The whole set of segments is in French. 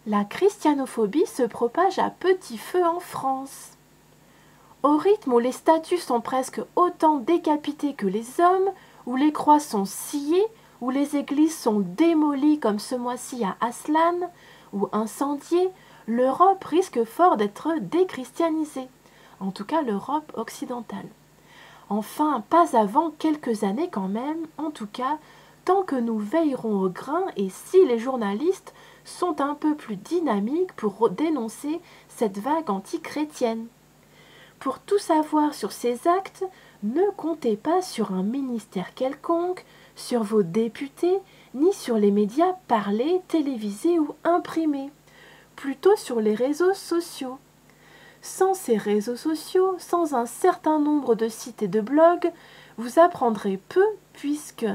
La christianophobie se propage à petit feu en France. Au rythme où les statues sont presque autant décapitées que les hommes, où les croix sont sciées, où les églises sont démolies comme ce mois-ci à Aslan, ou incendiées, l'Europe risque fort d'être déchristianisée, en tout cas l'Europe occidentale. Enfin, pas avant quelques années quand même, en tout cas, tant que nous veillerons au grain et si les journalistes sont un peu plus dynamiques pour dénoncer cette vague anti-chrétienne. Pour tout savoir sur ces actes, ne comptez pas sur un ministère quelconque, sur vos députés, ni sur les médias parlés, télévisés ou imprimés, plutôt sur les réseaux sociaux. Sans ces réseaux sociaux, sans un certain nombre de sites et de blogs, vous apprendrez peu puisque,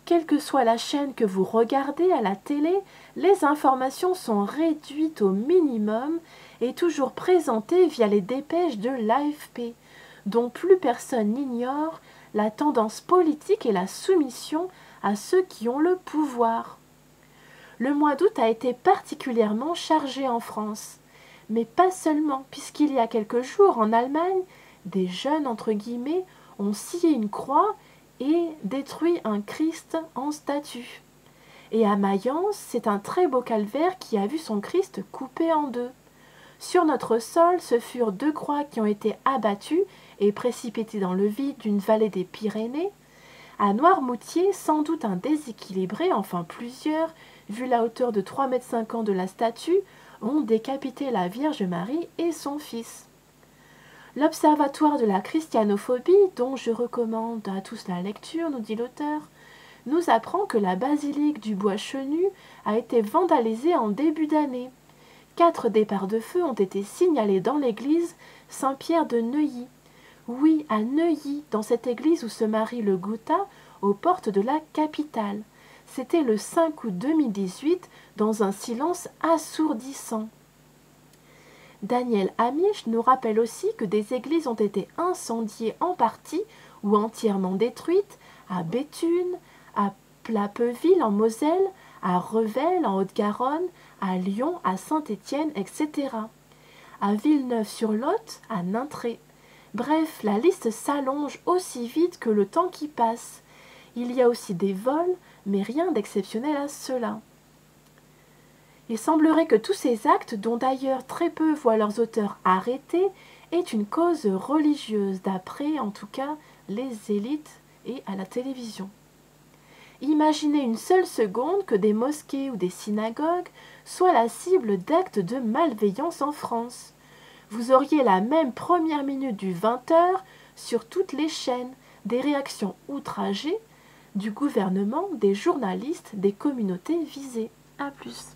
quelle que soit la chaîne que vous regardez à la télé, les informations sont réduites au minimum et toujours présentées via les dépêches de l'AFP, dont plus personne n'ignore la tendance politique et la soumission à ceux qui ont le pouvoir. Le mois d'août a été particulièrement chargé en France. Mais pas seulement, puisqu'il y a quelques jours, en Allemagne, des jeunes, entre guillemets, ont scié une croix et détruit un Christ en statue. Et à Mayence, c'est un très beau calvaire qui a vu son Christ coupé en deux. Sur notre sol, ce furent 2 croix qui ont été abattues et précipitées dans le vide d'une vallée des Pyrénées. À Noirmoutier, sans doute un déséquilibré, enfin plusieurs, vu la hauteur de 3,50 m de la statue, ont décapité la Vierge Marie et son fils. L'Observatoire de la christianophobie, dont je recommande à tous la lecture, nous dit l'auteur, nous apprend que la basilique du Bois-Chenu a été vandalisée en début d'année. 4 départs de feu ont été signalés dans l'église Saint-Pierre de Neuilly. Oui, à Neuilly, dans cette église où se marie le Gotha, aux portes de la capitale. C'était le 5 août 2018, dans un silence assourdissant. Daniel Amiche nous rappelle aussi que des églises ont été incendiées en partie ou entièrement détruites à Béthune, à Plapeville en Moselle, à Revel en Haute-Garonne, à Lyon, à Saint-Étienne, etc. À Villeneuve-sur-Lot, à Nintré. Bref, la liste s'allonge aussi vite que le temps qui passe. Il y a aussi des vols, mais rien d'exceptionnel à cela. Il semblerait que tous ces actes, dont d'ailleurs très peu voient leurs auteurs arrêtés, aient une cause religieuse, d'après en tout cas les élites et à la télévision. Imaginez une seule seconde que des mosquées ou des synagogues soient la cible d'actes de malveillance en France. Vous auriez la même première minute du 20h sur toutes les chaînes, des réactions outragées du gouvernement, des journalistes, des communautés visées. À plus.